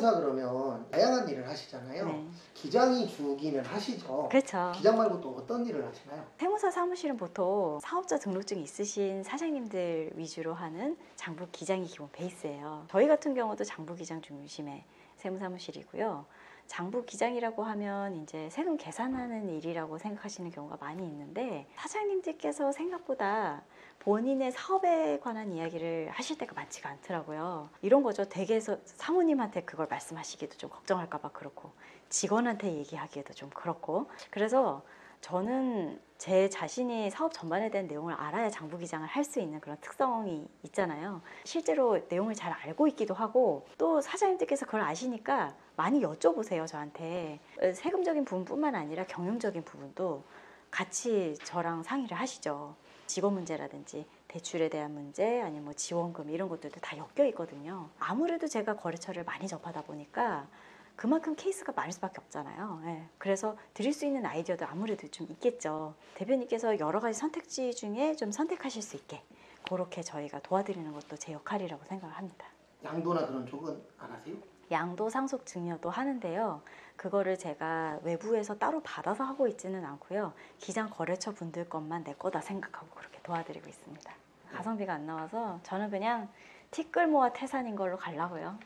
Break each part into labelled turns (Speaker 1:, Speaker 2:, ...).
Speaker 1: 세무사 그러면 다양한 일을 하시잖아요.
Speaker 2: 네.
Speaker 1: 기장이 주기는 하시죠.
Speaker 2: 그렇죠.
Speaker 1: 기장 말고 또 어떤 일을 하시나요?
Speaker 2: 세무사 사무실은 보통 사업자 등록증이 있으신 사장님들 위주로 하는 장부 기장이 기본 베이스예요. 저희 같은 경우도 장부 기장 중심의 세무사무실이고요. 장부 기장이라고 하면 이제 세금 계산하는 일이라고 생각하시는 경우가 많이 있는데, 사장님들께서 생각보다 본인의 사업에 관한 이야기를 하실 때가 많지가 않더라고요. 이런 거죠. 댁에서 사모님한테 그걸 말씀하시기도 좀 걱정할까 봐 그렇고, 직원한테 얘기하기에도 좀 그렇고. 그래서 저는 제 자신이 사업 전반에 대한 내용을 알아야 장부 기장을 할 수 있는 그런 특성이 있잖아요. 실제로 내용을 잘 알고 있기도 하고, 또 사장님들께서 그걸 아시니까 많이 여쭤보세요, 저한테. 세금적인 부분뿐만 아니라 경영적인 부분도 같이 저랑 상의를 하시죠. 직원 문제라든지 대출에 대한 문제, 아니면 뭐 지원금 이런 것들도 다 엮여 있거든요. 아무래도 제가 거래처를 많이 접하다 보니까 그만큼 케이스가 많을 수밖에 없잖아요. 예. 그래서 드릴 수 있는 아이디어도 아무래도 좀 있겠죠. 대표님께서 여러 가지 선택지 중에 좀 선택하실 수 있게 그렇게 저희가 도와드리는 것도 제 역할이라고 생각을 합니다.
Speaker 1: 양도나 그런 쪽은 안 하세요?
Speaker 2: 양도 상속 증여도 하는데요. 그거를 제가 외부에서 따로 받아서 하고 있지는 않고요. 기장 거래처 분들 것만 내 거다 생각하고 그렇게 도와드리고 있습니다. 가성비가 안 나와서 저는 그냥 티끌모아 태산인 걸로 가려고요.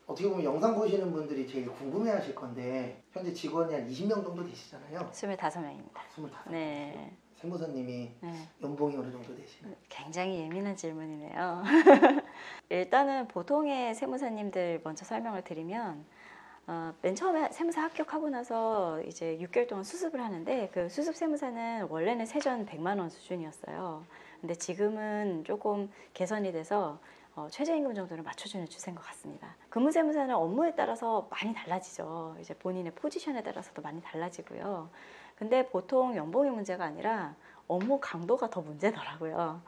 Speaker 1: 어떻게 보면 영상 보시는 분들이 제일 궁금해 하실 건데, 현재 직원이 한 20명 정도 되시잖아요.
Speaker 2: 25명입니다.
Speaker 1: 25명.
Speaker 2: 네.
Speaker 1: 세무사님이
Speaker 2: 네.
Speaker 1: 연봉이 어느 정도 되시나요?
Speaker 2: 굉장히 예민한 질문이네요. 일단은 보통의 세무사님들 먼저 설명을 드리면, 맨 처음에 세무사 합격하고 나서 이제 6개월 동안 수습을 하는데, 그 수습 세무사는 원래는 세전 100만 원 수준이었어요. 근데 지금은 조금 개선이 돼서 최저임금 정도를 맞춰주는 추세인 것 같습니다. 근무세무사는 업무에 따라서 많이 달라지죠. 이제 본인의 포지션에 따라서도 많이 달라지고요. 근데 보통 연봉이 문제가 아니라 업무 강도가 더 문제더라고요.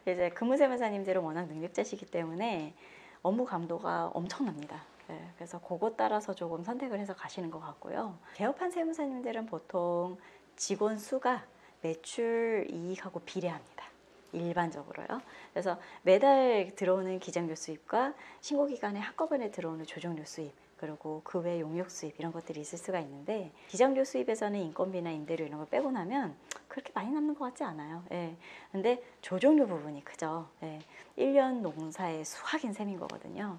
Speaker 2: 이제 근무세무사님들은 워낙 능력자시기 때문에 업무 강도가 엄청납니다. 네, 그래서 그것 따라서 조금 선택을 해서 가시는 것 같고요. 개업한 세무사님들은 보통 직원 수가 매출 이익하고 비례합니다. 일반적으로요. 그래서 매달 들어오는 기장료 수입과 신고기간에 한꺼번에 들어오는 조정료 수입, 그리고 그 외 용역 수입 이런 것들이 있을 수가 있는데, 기장료 수입에서는 인건비나 임대료 이런 걸 빼고 나면 그렇게 많이 남는 것 같지 않아요. 예. 근데 조정료 부분이 크죠. 예. 1년 농사의 수확인 셈인 거거든요.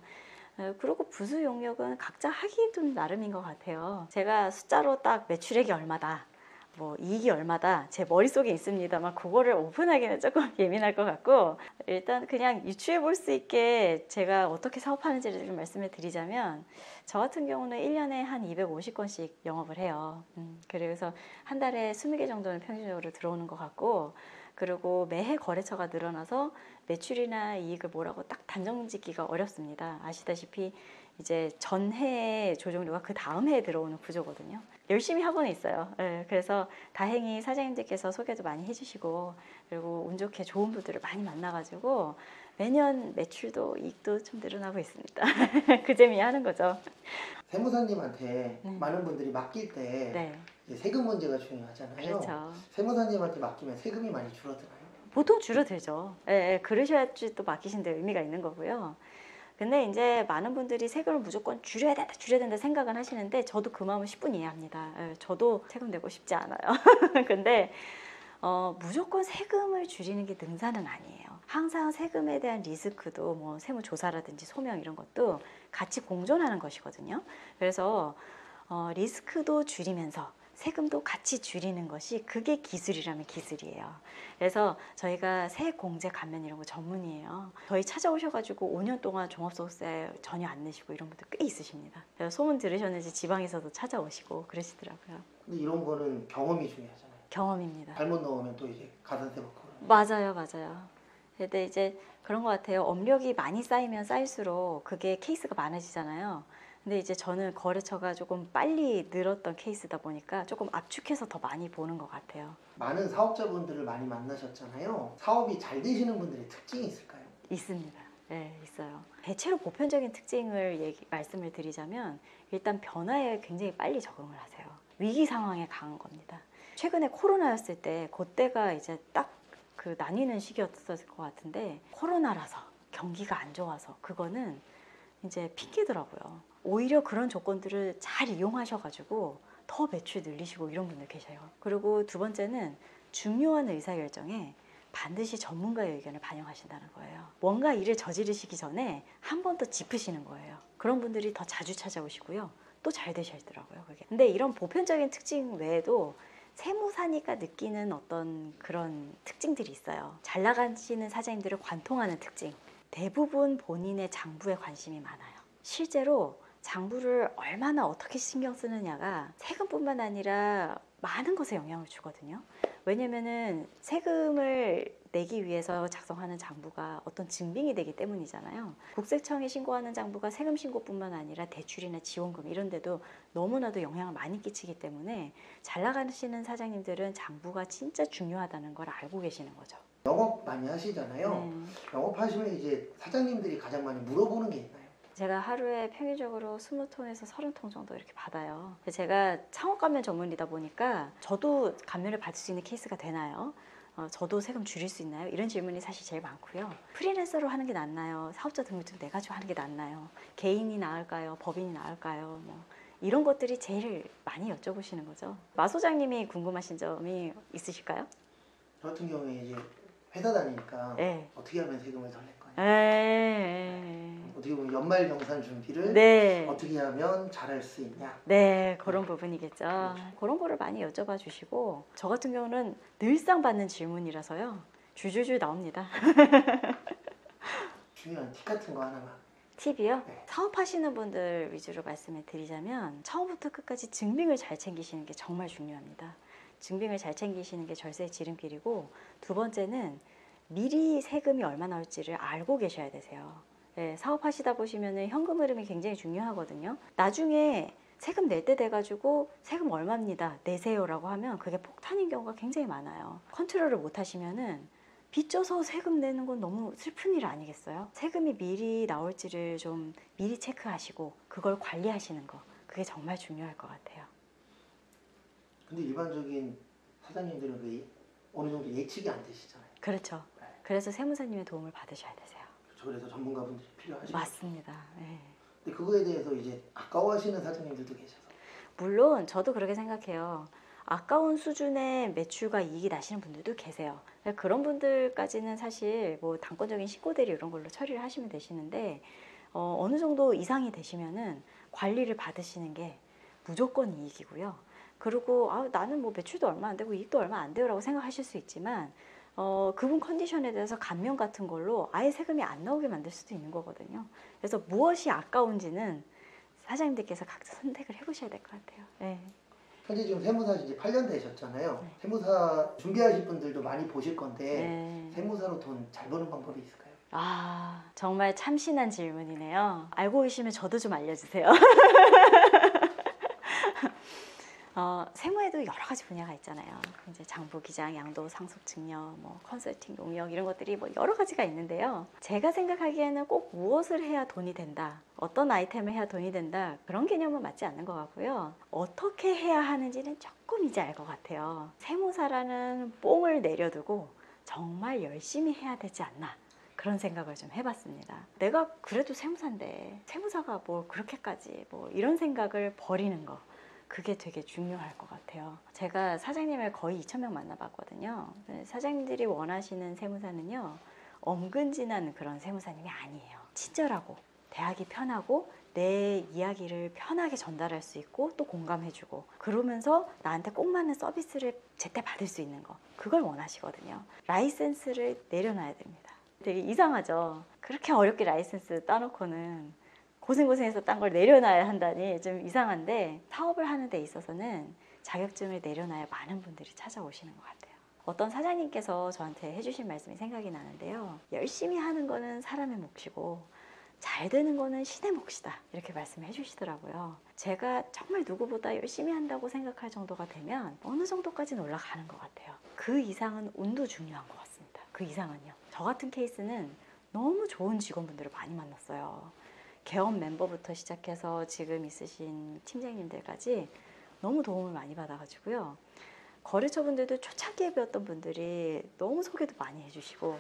Speaker 2: 그리고 부수 용역은 각자 하기도 나름인 것 같아요. 제가 숫자로 딱 매출액이 얼마다, 뭐 이익이 얼마다 제 머릿속에 있습니다만, 그거를 오픈하기는 조금 예민할 것 같고, 일단 그냥 유추해 볼 수 있게 제가 어떻게 사업하는지를 좀 말씀을 드리자면, 저 같은 경우는 1년에 한 250건씩 영업을 해요. 그래서 한 달에 20개 정도는 평균적으로 들어오는 것 같고, 그리고 매해 거래처가 늘어나서 매출이나 이익을 뭐라고 딱 단정 짓기가 어렵습니다. 아시다시피 이제 전해의 조정료가 그 다음 해에 들어오는 구조거든요. 열심히 하고는 있어요. 네, 그래서 다행히 사장님들께서 소개도 많이 해주시고, 그리고 운 좋게 좋은 분들을 많이 만나가지고 매년 매출도 이익도 좀 늘어나고 있습니다. 그 재미에 하는 거죠.
Speaker 1: 세무사님한테
Speaker 2: 네.
Speaker 1: 많은 분들이 맡길 때
Speaker 2: 네.
Speaker 1: 이제 세금 문제가 중요하잖아요.
Speaker 2: 그렇죠.
Speaker 1: 세무사님한테 맡기면 세금이 많이 줄어드나요?
Speaker 2: 보통 줄어들죠. 예, 그러셔야지 또 맡기신 데 의미가 있는 거고요. 근데 이제 많은 분들이 세금을 무조건 줄여야 된다 생각은 하시는데, 저도 그 마음을 10분 이해합니다. 예, 저도 세금 내고 싶지 않아요. 근데 무조건 세금을 줄이는 게 능사는 아니에요. 항상 세금에 대한 리스크도 뭐 세무조사라든지 소명 이런 것도 같이 공존하는 것이거든요. 그래서 리스크도 줄이면서 세금도 같이 줄이는 것이, 그게 기술이라면 기술이에요. 그래서 저희가 세액공제 감면 이런 거 전문이에요. 저희 찾아오셔가지고 5년 동안 종합소득세 전혀 안 내시고 이런 분들 꽤 있으십니다. 소문 들으셨는지 지방에서도 찾아오시고 그러시더라고요.
Speaker 1: 근데 이런 거는 경험이 중요하잖아요.
Speaker 2: 경험입니다.
Speaker 1: 잘못 넣으면 또 이제 가산세 받고.
Speaker 2: 맞아요, 맞아요. 근데 이제 그런 것 같아요. 업력이 많이 쌓이면 쌓일수록 그게 케이스가 많아지잖아요. 근데 이제 저는 거래처가 조금 빨리 늘었던 케이스다 보니까 조금 압축해서 더 많이 보는 것 같아요.
Speaker 1: 많은 사업자분들을 많이 만나셨잖아요. 사업이 잘 되시는 분들의 특징이 있을까요?
Speaker 2: 있습니다. 네, 있어요. 대체로 보편적인 특징을 말씀을 드리자면, 일단 변화에 굉장히 빨리 적응을 하세요. 위기 상황에 강한 겁니다. 최근에 코로나였을 때, 그때가 이제 딱 그 나뉘는 시기였을 것 같은데, 코로나라서 경기가 안 좋아서 그거는 이제 핑계더라고요. 오히려 그런 조건들을 잘 이용하셔가지고 더 매출 늘리시고 이런 분들 계셔요. 그리고 두 번째는 중요한 의사결정에 반드시 전문가의 의견을 반영하신다는 거예요. 뭔가 일을 저지르시기 전에 한 번 더 짚으시는 거예요. 그런 분들이 더 자주 찾아오시고요. 또 잘 되시더라고요, 그게. 근데 이런 보편적인 특징 외에도 세무사니까 느끼는 어떤 그런 특징들이 있어요. 잘 나가시는 사장님들을 관통하는 특징. 대부분 본인의 장부에 관심이 많아요. 실제로 장부를 얼마나 어떻게 신경 쓰느냐가 세금뿐만 아니라 많은 것에 영향을 주거든요. 왜냐면은 세금을 내기 위해서 작성하는 장부가 어떤 증빙이 되기 때문이잖아요. 국세청에 신고하는 장부가 세금 신고뿐만 아니라 대출이나 지원금 이런 데도 너무나도 영향을 많이 끼치기 때문에 잘 나가시는 사장님들은 장부가 진짜 중요하다는 걸 알고 계시는 거죠.
Speaker 1: 영업 많이 하시잖아요.
Speaker 2: 네.
Speaker 1: 영업하시면 이제 사장님들이 가장 많이 물어보는 게 있나요?
Speaker 2: 제가 하루에 평균적으로 20톤에서 30통 정도 이렇게 받아요. 제가 창업 감면 전문이다 보니까 저도 감면을 받을 수 있는 케이스가 되나요? 저도 세금 줄일 수 있나요? 이런 질문이 사실 제일 많고요. 프리랜서로 하는 게 낫나요? 사업자 등록증 내가지고 하는 게 낫나요? 개인이 나을까요? 법인이 나을까요? 뭐 이런 것들이 제일 많이 여쭤보시는 거죠. 마 소장님이 궁금하신 점이 있으실까요?
Speaker 1: 저 같은 경우에 이제 회사 다니니까
Speaker 2: 네.
Speaker 1: 어떻게 하면 세금을 덜 낼 거냐. 어떻게 보면 연말 정산 준비를
Speaker 2: 네.
Speaker 1: 어떻게 하면 잘할 수 있냐.
Speaker 2: 네, 그런 부분이겠죠. 그런 거를 많이 여쭤봐 주시고 저 같은 경우는 늘상 받는 질문이라서요. 줄줄줄 나옵니다.
Speaker 1: 중요한 팁 같은 거 하나만.
Speaker 2: 팁이요?
Speaker 1: 네.
Speaker 2: 사업하시는 분들 위주로 말씀을 드리자면 처음부터 끝까지 증빙을 잘 챙기시는 게 정말 중요합니다. 증빙을 잘 챙기시는 게 절세의 지름길이고 두 번째는 미리 세금이 얼마 나올지를 알고 계셔야 되세요. 네, 사업하시다 보시면 현금 흐름이 굉장히 중요하거든요. 나중에 세금 낼 때 돼가지고 세금 얼마입니다. 내세요라고 하면 그게 폭탄인 경우가 굉장히 많아요. 컨트롤을 못 하시면은 빚져서 세금 내는 건 너무 슬픈 일 아니겠어요? 세금이 미리 나올지를 좀 미리 체크하시고 그걸 관리하시는 거 그게 정말 중요할 것 같아요.
Speaker 1: 근데 일반적인 사장님들은 그 어느 정도 예측이 안 되시잖아요.
Speaker 2: 그렇죠.
Speaker 1: 네.
Speaker 2: 그래서 세무사님의 도움을 받으셔야 되세요.
Speaker 1: 그렇죠. 그래서 전문가분들이 필요하시죠.
Speaker 2: 맞습니다. 네.
Speaker 1: 근데 그거에 대해서 이제 아까워하시는 사장님들도 계셔서.
Speaker 2: 물론 저도 그렇게 생각해요. 아까운 수준의 매출과 이익이 나시는 분들도 계세요. 그런 분들까지는 사실 뭐 당권적인 신고대리 이런 걸로 처리를 하시면 되시는데 어느 정도 이상이 되시면은 관리를 받으시는 게 무조건 이익이고요. 그리고 나는 뭐 매출도 얼마 안 되고 이익도 얼마 안 돼요라고 생각하실 수 있지만 그분 컨디션에 대해서 감면 같은 걸로 아예 세금이 안 나오게 만들 수도 있는 거거든요. 그래서 무엇이 아까운지는 사장님들께서 각자 선택을 해보셔야 될 것 같아요. 네.
Speaker 1: 현재 지금 세무사 이제 8년 되셨잖아요.
Speaker 2: 네.
Speaker 1: 세무사 준비하실 분들도 많이 보실 건데
Speaker 2: 네.
Speaker 1: 세무사로 돈 잘 버는 방법이 있을까요?
Speaker 2: 정말 참신한 질문이네요. 알고 계시면 저도 좀 알려주세요. 세무에도 여러 가지 분야가 있잖아요. 이제 장부, 기장, 양도, 상속, 증여, 뭐 컨설팅, 용역 이런 것들이 뭐 여러 가지가 있는데요. 제가 생각하기에는 꼭 무엇을 해야 돈이 된다, 어떤 아이템을 해야 돈이 된다 그런 개념은 맞지 않는 것 같고요. 어떻게 해야 하는지는 조금 이제 알 것 같아요. 세무사라는 뽕을 내려두고 정말 열심히 해야 되지 않나. 그런 생각을 좀 해봤습니다. 내가 그래도 세무사인데 세무사가 뭐 그렇게까지 뭐 이런 생각을 버리는 거 그게 되게 중요할 것 같아요. 제가 사장님을 거의 2,000명 만나봤거든요. 사장님들이 원하시는 세무사는요, 엄근진한 그런 세무사님이 아니에요. 친절하고 대하기 편하고 내 이야기를 편하게 전달할 수 있고 또 공감해주고 그러면서 나한테 꼭 맞는 서비스를 제때 받을 수 있는 거 그걸 원하시거든요. 라이센스를 내려놔야 됩니다. 되게 이상하죠. 그렇게 어렵게 라이센스 따놓고는 고생고생해서 딴 걸 내려놔야 한다니 좀 이상한데 사업을 하는 데 있어서는 자격증을 내려놔야 많은 분들이 찾아오시는 것 같아요. 어떤 사장님께서 저한테 해주신 말씀이 생각이 나는데요. 열심히 하는 거는 사람의 몫이고 잘 되는 거는 신의 몫이다 이렇게 말씀해 주시더라고요. 제가 정말 누구보다 열심히 한다고 생각할 정도가 되면 어느 정도까지는 올라가는 것 같아요. 그 이상은 운도 중요한 것 같습니다. 그 이상은요. 저 같은 케이스는 너무 좋은 직원분들을 많이 만났어요. 개업 멤버부터 시작해서 지금 있으신 팀장님들까지 너무 도움을 많이 받아가지고요. 거래처분들도 초창기에 배웠던 분들이 너무 소개도 많이 해주시고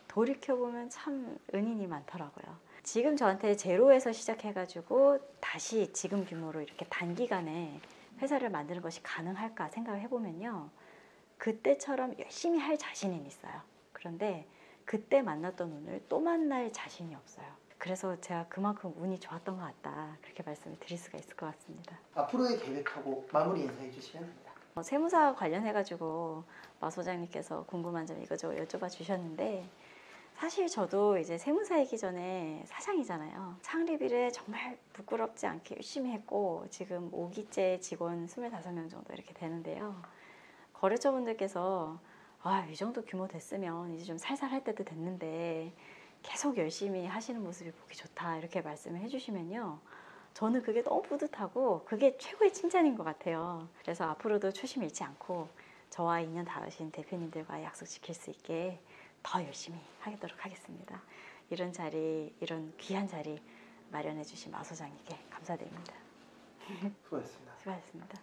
Speaker 2: 돌이켜보면 참 은인이 많더라고요. 지금 저한테 제로에서 시작해가지고 다시 지금 규모로 이렇게 단기간에 회사를 만드는 것이 가능할까 생각을 해보면요. 그때처럼 열심히 할 자신은 있어요. 그런데 그때 만났던 운을 또 만날 자신이 없어요. 그래서 제가 그만큼 운이 좋았던 것 같다. 그렇게 말씀을 드릴 수가 있을 것 같습니다.
Speaker 1: 앞으로의 계획하고 마무리 인사해 주시면 됩니다.
Speaker 2: 세무사 관련해가지고 마 소장님께서 궁금한 점 이거저거 여쭤봐 주셨는데 사실 저도 이제 세무사이기 전에 사장이잖아요. 창립 이래 정말 부끄럽지 않게 열심히 했고 지금 5기째 직원 25명 정도 이렇게 되는데요. 거래처분들께서 이 정도 규모 됐으면 이제 좀 살살할 때도 됐는데 계속 열심히 하시는 모습이 보기 좋다 이렇게 말씀을 해주시면요. 저는 그게 너무 뿌듯하고 그게 최고의 칭찬인 것 같아요. 그래서 앞으로도 초심 잃지 않고 저와 인연 닿으신 대표님들과 약속 지킬 수 있게 더 열심히 하도록 하겠습니다. 이런 자리, 이런 귀한 자리 마련해 주신 마 소장님께 감사드립니다.
Speaker 1: 수고하셨습니다.
Speaker 2: 수고하셨습니다.